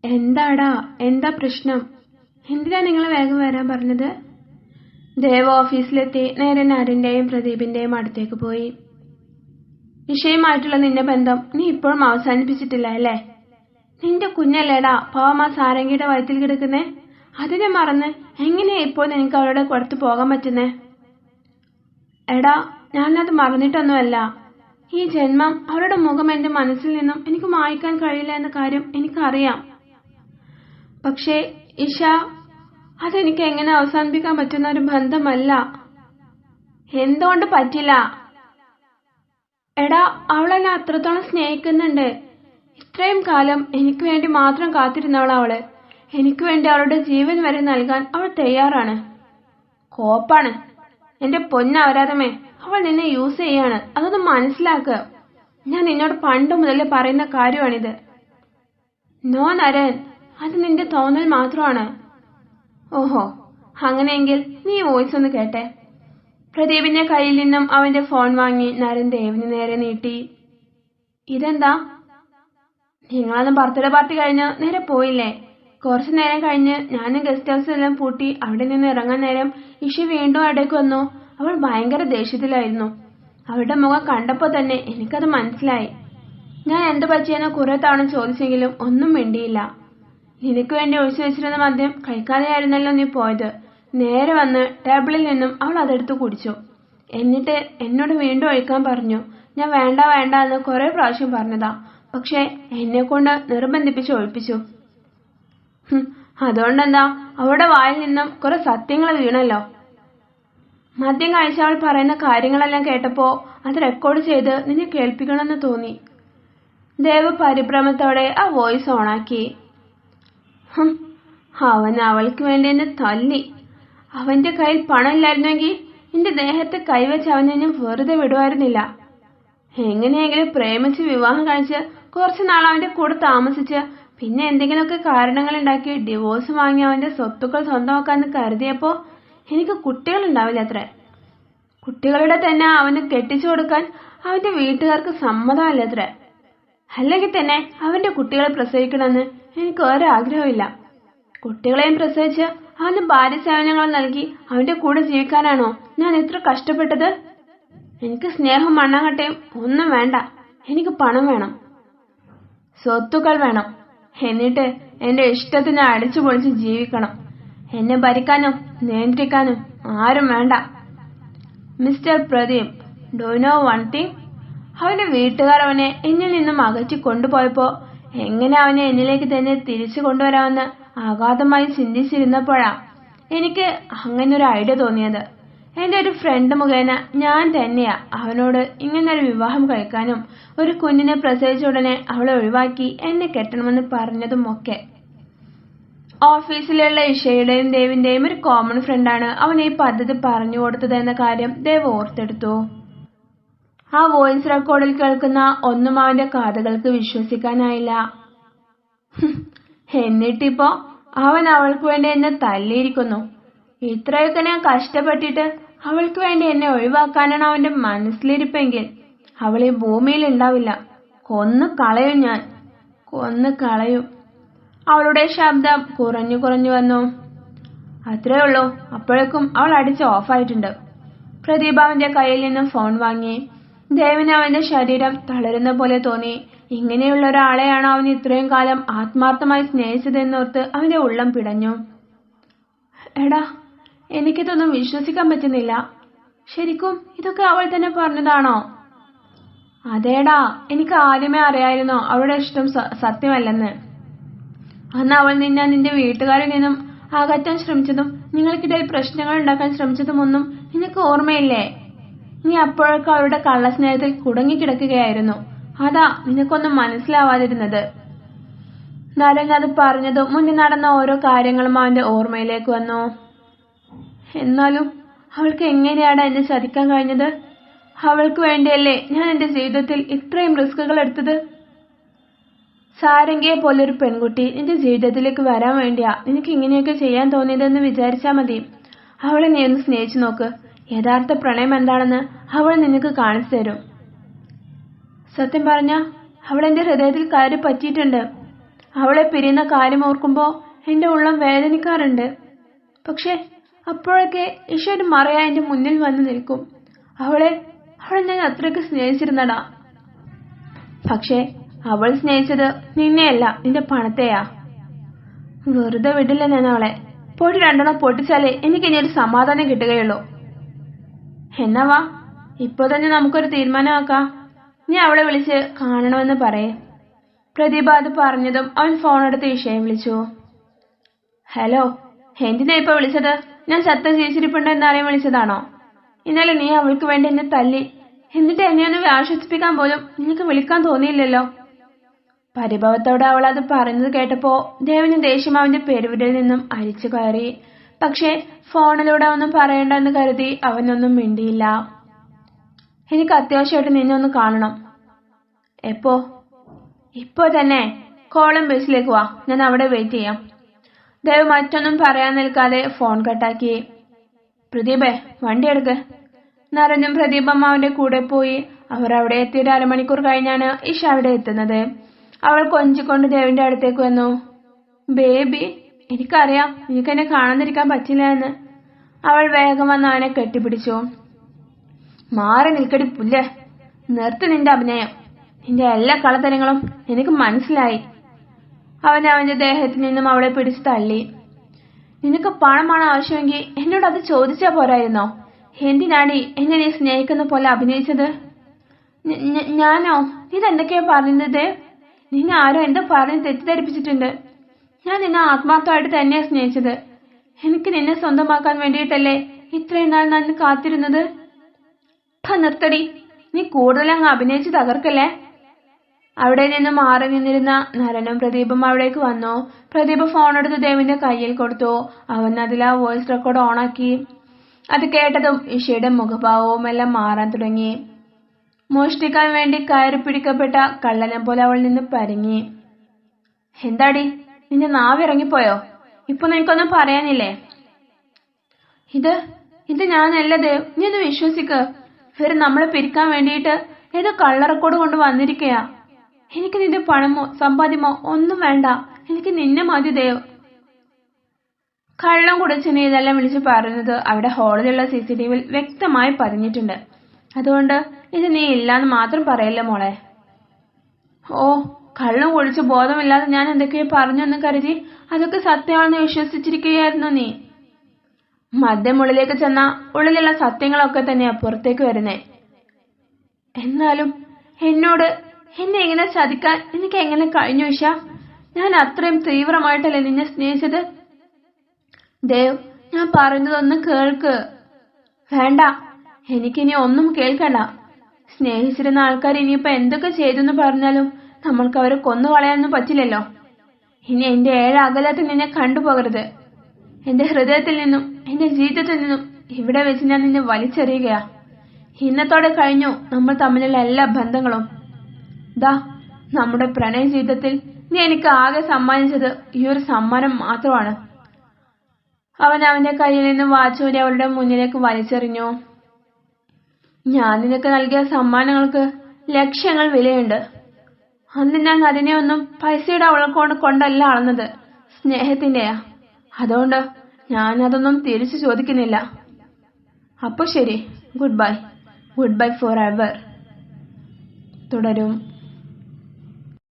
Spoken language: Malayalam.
എന്താടാ, എന്താ പ്രശ്നം? എന്തിനാ നിങ്ങൾ വേഗം വരാൻ പറഞ്ഞത്? ദേവ് ഓഫീസിലെത്തി നേരെ നരന്റെയും പ്രദീപിന്റെയും അടുത്തേക്ക് പോയി. ഇഷയുമായിട്ടുള്ള നിന്റെ ബന്ധം നീ ഇപ്പോഴും അവസാനിപ്പിച്ചിട്ടില്ല അല്ലേ? നിന്റെ കുഞ്ഞല്ലേടാ പാവമാ സാരംഗിയുടെ വയറ്റിൽ കിടക്കുന്നേ. അതിനെ മറന്ന് എങ്ങനെയാ ഇപ്പോൾ നിനക്ക് അവളുടെ പുറത്ത് പോകാൻ പറ്റുന്നേ? എടാ, ഞാനത് മറന്നിട്ടൊന്നുമല്ല. ഈ ജന്മം അവളുടെ മുഖം എന്റെ മനസ്സിൽ നിന്നും എനിക്ക് മായ്ക്കാൻ കഴിയില്ല എന്ന കാര്യം എനിക്കറിയാം. പക്ഷേ ഇഷ, അതെനിക്ക് എങ്ങനെ അവസാനിപ്പിക്കാൻ പറ്റുന്ന ഒരു ബന്ധമല്ല. എന്തുകൊണ്ട് പറ്റില്ല? എടാ, അവളെന്നെ അത്രത്തോളം സ്നേഹിക്കുന്നുണ്ട്. ഇത്രയും കാലം എനിക്ക് വേണ്ടി മാത്രം കാത്തിരുന്നവളവള്. എനിക്ക് വേണ്ടി അവളുടെ ജീവൻ വരെ നൽകാൻ അവൾ തയ്യാറാണ്. കോപ്പാണ് എന്റെ പൊന്നവരാധമേ. അവൾ നിന്നെ യൂസ് ചെയ്യാണ്, അതൊന്ന് മനസ്സിലാക്കുക. ഞാൻ നിന്നോട് പണ്ട് മുതലേ പറയുന്ന കാര്യമാണിത്. നോ നരൻ, അത് നിന്റെ തോന്നൽ മാത്രമാണ്. ഓഹോ, അങ്ങനെയെങ്കിൽ നീ വോയിസ് ഒന്ന് കേട്ടെ. പ്രദീപിന്റെ കയ്യിൽ നിന്നും അവന്റെ ഫോൺ വാങ്ങി നരൻ ദേവിന് നേരെ നീട്ടി. ഇതെന്താ? നിങ്ങളന്ന് ബർത്ത്ഡേ പാർട്ടി കഴിഞ്ഞ് നേരെ പോയില്ലേ? കുറച്ചു നേരം കഴിഞ്ഞ് ഞാനും ഗസ്റ്റ് ഹൗസ് എല്ലാം പൂട്ടി അവിടെ നിന്ന് ഇറങ്ങാൻ നേരം ഇഷ വീണ്ടും അവിടേക്ക് വന്നു. അവൾ ഭയങ്കര ദേഷ്യത്തിലായിരുന്നു. അവളുടെ മുഖം കണ്ടപ്പോ തന്നെ എനിക്കത് മനസ്സിലായി. ഞാൻ എന്ത് പറ്റിയെന്ന് കുറെ തവണ ചോദിച്ചെങ്കിലും ഒന്നും മിണ്ടിയില്ല. നിനക്ക് വേണ്ടി ഒഴിച്ചു വെച്ചിരുന്ന മദ്യം കഴിക്കാതെയായിരുന്നല്ലോ നീ പോയത്. നേരെ വന്ന് ടേബിളിൽ നിന്നും അവൾ അതെടുത്ത് കുടിച്ചു. എന്നിട്ട് എന്നോട് വീണ്ടും ഒഴിക്കാൻ പറഞ്ഞു. ഞാൻ വേണ്ട വേണ്ട എന്ന് കുറെ പ്രാവശ്യം പറഞ്ഞതാ, പക്ഷെ എന്നെ കൊണ്ട് നിർബന്ധിപ്പിച്ച് ഒഴിപ്പിച്ചു. അതുകൊണ്ടെന്താ, അവളുടെ വായിൽ നിന്നും കുറെ സത്യങ്ങൾ വീണല്ലോ. മദ്യം കഴിച്ച അവൾ പറയുന്ന കാര്യങ്ങളെല്ലാം കേട്ടപ്പോ അത് റെക്കോർഡ് ചെയ്ത് നിന്നെ കേൾപ്പിക്കണമെന്ന് തോന്നി. ദേവ് പരിഭ്രമത്തോടെ ആ വോയിസ് ഓണാക്കി. അവൻ അവൾക്ക് വേണ്ടി എന്നെ തല്ലി. അവന്റെ കയ്യിൽ പണമില്ലായിരുന്നെങ്കിൽ എന്റെ ദേഹത്തെ കൈവച്ച് അവനെ ഞാൻ വെറുതെ വിടുമായിരുന്നില്ല. എങ്ങനെയെങ്കിലും പ്രേമിച്ച് വിവാഹം കഴിച്ച് കുറച്ചു നാൾ അവന്റെ കൂടെ താമസിച്ച് പിന്നെ എന്തെങ്കിലുമൊക്കെ കാരണങ്ങൾ ഉണ്ടാക്കി ഡിവോഴ്സ് വാങ്ങി അവന്റെ സ്വത്തുക്കൾ സ്വന്തമാക്കാന്ന് കരുതിയപ്പോ എനിക്ക് കുട്ടികളുണ്ടാവില്ല അത്രേ. കുട്ടികളുടെ തന്നെ അവന് കെട്ടിച്ചു കൊടുക്കാൻ അവന്റെ വീട്ടുകാർക്ക് സമ്മതമല്ല അത്രേ. അല്ലെങ്കിൽ തന്നെ അവന്റെ കുട്ടികളെ പ്രസവിക്കണമെന്ന് എനിക്ക് ഒരാഗ്രഹമില്ല. കുട്ടികളെയും പ്രസവിച്ച് അവന് ഭാര്യ സേവനങ്ങൾ നൽകി അവന്റെ കൂടെ ജീവിക്കാനാണോ ഞാൻ ഇത്ര കഷ്ടപ്പെട്ടത്? എനിക്ക് സ്നേഹം മണ്ണാങ്കട്ടയും ഒന്നും വേണ്ട. എനിക്ക് പണം വേണം, സ്വത്തുക്കൾ വേണം. എന്നിട്ട് എന്റെ ഇഷ്ടത്തിന് അടിച്ചു പൊളിച്ച് ജീവിക്കണം. എന്നെ ഭരിക്കാനും നിയന്ത്രിക്കാനും ആരും വേണ്ട. Mister Pradeep, do you know one thing? അവന്റെ വീട്ടുകാർ അവനെ എന്നിൽ നിന്നും അകറ്റി കൊണ്ടുപോയപ്പോ എങ്ങനെ അവനെ എന്നിലേക്ക് തന്നെ തിരിച്ചു കൊണ്ടുവരാമെന്ന് അഗാധമായി ചിന്തിച്ചിരുന്നപ്പോഴാ എനിക്ക് അങ്ങനൊരു ഐഡിയ തോന്നിയത്. എന്റെ ഒരു ഫ്രണ്ട് മുഖേന ഞാൻ തന്നെയാ അവനോട് ഇങ്ങനൊരു വിവാഹം കഴിക്കാനും ഒരു കുഞ്ഞിനെ പ്രസവിച്ച ഉടനെ അവളെ ഒഴിവാക്കി എന്നെ കെട്ടണമെന്ന് പറഞ്ഞതും ഒക്കെ. ഓഫീസിലുള്ള ഇഷയുടെയും ദേവിന്റെയും ഒരു കോമൺ ഫ്രണ്ടാണ് അവൻ ഈ പദ്ധതി പറഞ്ഞു കൊടുത്തത് എന്ന കാര്യം ദേവ് ഓർത്തെടുത്തു. ആ വോയിസ് റെക്കോർഡിൽ കേൾക്കുന്ന ഒന്നും അവന്റെ കാതുകൾക്ക് വിശ്വസിക്കാനായില്ല. എന്നിട്ടിപ്പോ അവൻ അവൾക്ക് വേണ്ടി എന്നെ തല്ലിയിരിക്കുന്നു. ഇത്രയൊക്കെ ഞാൻ കഷ്ടപ്പെട്ടിട്ട് അവൾക്ക് വേണ്ടി എന്നെ ഒഴിവാക്കാനാണ് അവന്റെ മനസ്സിലിരിപ്പെങ്കിൽ അവൾ ഈ ഭൂമിയിൽ ഉണ്ടാവില്ല. കൊന്നു കളയും, ഞാൻ കൊന്നു കളയും. അവളുടെ ശബ്ദം കുറഞ്ഞു കുറഞ്ഞു വന്നു. അത്രേ ഉള്ളൂ. അപ്പോഴേക്കും അവൾ അടിച്ച് ഓഫായിട്ടുണ്ട്. പ്രദീപ് അവന്റെ കയ്യിൽ നിന്നും ഫോൺ വാങ്ങി. ദേവിന് അവന്റെ ശരീരം തളരുന്ന പോലെ തോന്നി. ഇങ്ങനെയുള്ള ഒരാളെയാണോ അവൻ ഇത്രയും കാലം ആത്മാർത്ഥമായി സ്നേഹിച്ചതെന്നോർത്ത് അവന്റെ ഉള്ളം പിടഞ്ഞു. എടാ, എനിക്കിതൊന്നും വിശ്വസിക്കാൻ പറ്റുന്നില്ല. ശരിക്കും ഇതൊക്കെ അവൾ തന്നെ പറഞ്ഞതാണോ? അതേടാ, എനിക്ക് ആദ്യമേ അറിയായിരുന്നോ അവളുടെ ഇഷ്ടം സത്യമല്ലെന്ന്. അന്ന് അവൾ നിന്നെ നിന്റെ വീട്ടുകാരിൽ നിന്നും അകറ്റാൻ ശ്രമിച്ചതും നിങ്ങൾക്കിടയിൽ പ്രശ്നങ്ങൾ ഉണ്ടാക്കാൻ ശ്രമിച്ചതുമൊന്നും നിനക്ക് ഓർമ്മയില്ലേ? നീ അപ്പോഴൊക്കെ അവളുടെ കള്ളസ്നേഹത്തിൽ കുടുങ്ങിക്കിടക്കുകയായിരുന്നു. അതാ നിനക്കൊന്നും മനസ്സിലാവാതിരുന്നത്. നരൻ അത് പറഞ്ഞതും മുന്നിൽ നടന്ന ഓരോ കാര്യങ്ങളും അവന്റെ ഓർമ്മയിലേക്ക് വന്നു. എന്നാലും അവൾക്ക് എങ്ങനെയാണ് എന്നെ ചതിക്കാൻ കഴിഞ്ഞത്? അവൾക്ക് വേണ്ടിയല്ലേ ഞാൻ എന്റെ ജീവിതത്തിൽ ഇത്രയും റിസ്കുകൾ എടുത്തത്? സാരംഗിയെ പോലൊരു പെൺകുട്ടി നിന്റെ ജീവിതത്തിലേക്ക് വരാൻ വേണ്ടിയാ നിനക്ക് ഇങ്ങനെയൊക്കെ ചെയ്യാൻ തോന്നിയതെന്ന് വിചാരിച്ചാ മതി. അവളെ നീ ഒന്ന് സ്നേഹിച്ചു നോക്ക്. യഥാർത്ഥ പ്രണയം എന്താണെന്ന് അവൾ നിനക്ക് കാണിച്ചു തരും. സത്യം പറഞ്ഞ അവൾ എന്റെ ഹൃദയത്തിൽ കയറി പറ്റിയിട്ടുണ്ട്. അവളെ പിരിയുന്ന കാര്യം ഓർക്കുമ്പോ എന്റെ ഉള്ളം വേദനിക്കാറുണ്ട്. പക്ഷെ അപ്പോഴൊക്കെ ഈശ്വരൻ മറയാ എന്റെ മുന്നിൽ വന്ന് നിൽക്കും. അവളെ ഞാൻ അത്രയ്ക്ക് സ്നേഹിച്ചിരുന്നടാ. പക്ഷെ അവൾ സ്നേഹിച്ചത് നിന്നെയല്ല, നിന്റെ പണത്തെയാ. വെറുതെ വിടില്ല ഞാൻ അവളെ. പോയിട്ട് 2 പൊട്ടിച്ചാലേ എനിക്ക് ഇനി ഒരു സമാധാനം കിട്ടുകയുള്ളൂ. എന്നാ വാ, ഇപ്പൊ തന്നെ നമുക്കൊരു തീരുമാനമാക്കാം. നീ അവളെ വിളിച്ച് കാണണമെന്ന് പറയേ. പ്രദീപ അത് പറഞ്ഞതും അവൻ ഫോണെടുത്ത് ഇഷയെ വിളിച്ചു. ഹലോ, എന്തിനാ ഇപ്പൊ വിളിച്ചത്? ഞാൻ ചത്ത ജീവിച്ചിരിപ്പുണ്ടോ എന്നറിയാൻ വിളിച്ചതാണോ? ഇന്നലെ നീ അവൾക്ക് വേണ്ടി എന്നെ തല്ലി, എന്നിട്ട് എന്നെ ഒന്ന് ആശ്വസിപ്പിക്കാൻ പോലും നിനക്ക് വിളിക്കാൻ തോന്നിയില്ലല്ലോ. പരിഭവത്തോടെ അവൾ അത് പറയുന്നത് കേട്ടപ്പോ ദേവന് ദേഷ്യം അവന്റെ പെരുവിരലിൽ നിന്നും അരിച്ചു കയറി. പക്ഷെ ഫോണിലൂടെ ഒന്നും പറയണ്ടെന്ന് കരുതി അവനൊന്നും മിണ്ടിയില്ല. എനിക്ക് അത്യാവശ്യമായിട്ട് നിന്നെ ഒന്ന് കാണണം. എപ്പോ? ഇപ്പോ തന്നെ. കോളം ബസ്സിലേക്ക് വാ, ഞാൻ അവിടെ വെയിറ്റ് ചെയ്യാം. ദേവ് മറ്റൊന്നും പറയാൻ നിൽക്കാതെ ഫോൺ കട്ടാക്കി. പ്രദീപേ, വണ്ടി എടുക്ക്. നരനും പ്രദീപമ്മാവന്റെ കൂടെ പോയി. അവർ അവിടെ എത്തിയിട്ട് 1/2 മണിക്കൂർ കഴിഞ്ഞാണ് ഇഷ അവിടെ എത്തുന്നത്. അവൾ കൊഞ്ചിക്കൊണ്ട് ദേവിന്റെ അടുത്തേക്ക് വന്നു. ബേബി, എനിക്കറിയാം എനിക്കെന്നെ കാണാതിരിക്കാൻ പറ്റില്ല എന്ന്. അവൾ വേഗം വന്ന് അവനെ കെട്ടിപ്പിടിച്ചു. മാറി നിൽക്കടി പുല്ല്, നിർത്തി നിന്റെ അഭിനയം. നിന്റെ എല്ലാ കളത്തരങ്ങളും എനിക്ക് മനസ്സിലായി. അവൻ അവന്റെ ദേഹത്തിൽ നിന്നും അവളെ പിടിച്ചു തള്ളി. നിനക്ക് പണമാണ് ആവശ്യമെങ്കിൽ എന്നോട് അത് ചോദിച്ചാ പോരായിരുന്നോ? എന്തിനാടി എന്നെ നീ സ്നേഹിക്കുന്ന പോലെ അഭിനയിച്ചത്? ഞാനോ? ഇതെന്തൊക്കെയാ പറഞ്ഞത്? നിന്നെ ആരോ എന്തോ പറഞ്ഞ് തെറ്റിദ്ധരിപ്പിച്ചിട്ടുണ്ട്. ഞാൻ നിന്നെ ആത്മാർത്ഥമായിട്ട് തന്നെയാ സ്നേഹിച്ചത്. എനിക്ക് നിന്നെ സ്വന്തമാക്കാൻ വേണ്ടിയിട്ടല്ലേ ഇത്രയും നാൾ ഞാൻ കാത്തിരുന്നത്. നിർത്തടി, നീ കൂടുതലങ്ങ് അഭിനയിച്ച് തകർക്കല്ലേ. അവിടെ നിന്ന് മാറി നിന്നിരുന്ന നരനും പ്രദീപും അവിടേക്ക് വന്നു. പ്രദീപ് ഫോണെടുത്ത് ദേവിന്റെ കയ്യിൽ കൊടുത്തു. അവൻ അതിൽ ആ വോയിസ് റെക്കോർഡ് ഓണാക്കി. അത് കേട്ടതും ഇഷയുടെ മുഖഭാവവും എല്ലാം മാറാൻ തുടങ്ങി. മോഷ്ടിക്കാൻ വേണ്ടി കയറി പിടിക്കപ്പെട്ട കള്ളനെ പോലെ അവൾ നിന്ന് പരങ്ങി. എന്താടി, നിന്റെ നാവിറങ്ങിപ്പോയോ? ഇപ്പൊ നിനക്കൊന്നും പറയാനില്ലേ? ഇത് ഞാനല്ല ദേവ്, നീ ഒന്ന് വിശ്വസിക്ക്. ഇവര് നമ്മളെ പിരിക്കാൻ വേണ്ടിയിട്ട് ഏതോ കള്ളറക്കോട് കൊണ്ട് വന്നിരിക്കയാ. എനിക്ക് നിന്റെ പണമോ സമ്പാദ്യമോ ഒന്നും വേണ്ട, എനിക്ക് നിന്നെ മതി ദേവ്. കള്ളം കുടിച്ചിന് ഇതെല്ലാം വിളിച്ച് പറയുന്നത് അവിടെ ഹാളിലുള്ള CCTVയിൽ വ്യക്തമായി പറഞ്ഞിട്ടുണ്ട്. അതുകൊണ്ട് ഇത് നീ ഇല്ലാന്ന് മാത്രം പറയല്ലേ മോളെ. ഓ, കള്ളം കുടിച്ച് ബോധമില്ലാതെ ഞാൻ എന്തൊക്കെയോ പറഞ്ഞെന്ന് കരുതി അതൊക്കെ സത്യമാണെന്ന് വിശ്വസിച്ചിരിക്കുകയായിരുന്നു നീ. മദ്യം ഉള്ളിലേക്ക് ചെന്ന ഉള്ളിലുള്ള സത്യങ്ങളൊക്കെ തന്നെയാ പുറത്തേക്ക് വരുന്നേ. എന്നാലും എന്നെ ഇങ്ങനെ ചതിക്കാൻ എനിക്ക് എങ്ങനെ കഴിഞ്ഞു ഇഷ? ഞാൻ അത്രയും തീവ്രമായിട്ടല്ലേ നിന്നെ സ്നേഹിച്ചത്? ദേവ്, ഞാൻ പറയുന്നതൊന്ന് കേൾക്ക്. വേണ്ട, എനിക്കിനി ഒന്നും കേൾക്കണ്ട. സ്നേഹിച്ചിരുന്ന ആൾക്കാർ ഇനിയിപ്പോ എന്തൊക്കെ ചെയ്തെന്ന് പറഞ്ഞാലും നമ്മൾക്ക് അവരെ കൊന്നുകളയാനൊന്നും പറ്റില്ലല്ലോ. ഇനി എന്റെ 7 അകലത്തിൽ നിന്നെ കണ്ടുപോകരുത്. എന്റെ ഹൃദയത്തിൽ നിന്നും എന്റെ ജീവിതത്തിൽ നിന്നും ഇവിടെ വെച്ച് ഞാൻ നിന്നെ വലിച്ചെറിയുകയാ. ഇന്നത്തോടെ കഴിഞ്ഞു നമ്മൾ തമ്മിലുള്ള എല്ലാ ബന്ധങ്ങളും. ദാ, നമ്മുടെ പ്രണയ ജീവിതത്തിൽ നീ എനിക്ക് ആകെ സമ്മാനിച്ചത് ഈ ഒരു സമ്മാനം മാത്രമാണ്. അവൻ അവന്റെ കയ്യിൽ നിന്ന് വാച്ചൂരി അവളുടെ മുന്നിലേക്ക് വലിച്ചെറിഞ്ഞു. ഞാൻ നിനക്ക് നൽകിയ സമ്മാനങ്ങൾക്ക് ലക്ഷങ്ങൾ വിലയുണ്ട്. അന്ന് ഞാൻ അതിനെയൊന്നും പൈസയുടെ അവൾക്കൊണ്ട് കൊണ്ടല്ല അളന്നത്, സ്നേഹത്തിന്റെയാ. അതുകൊണ്ട് ഞാൻ അതൊന്നും തിരിച്ചു ചോദിക്കുന്നില്ല. അപ്പൊ ശരി, ഗുഡ് ബൈ ഫോർ എവർ. തുടരും.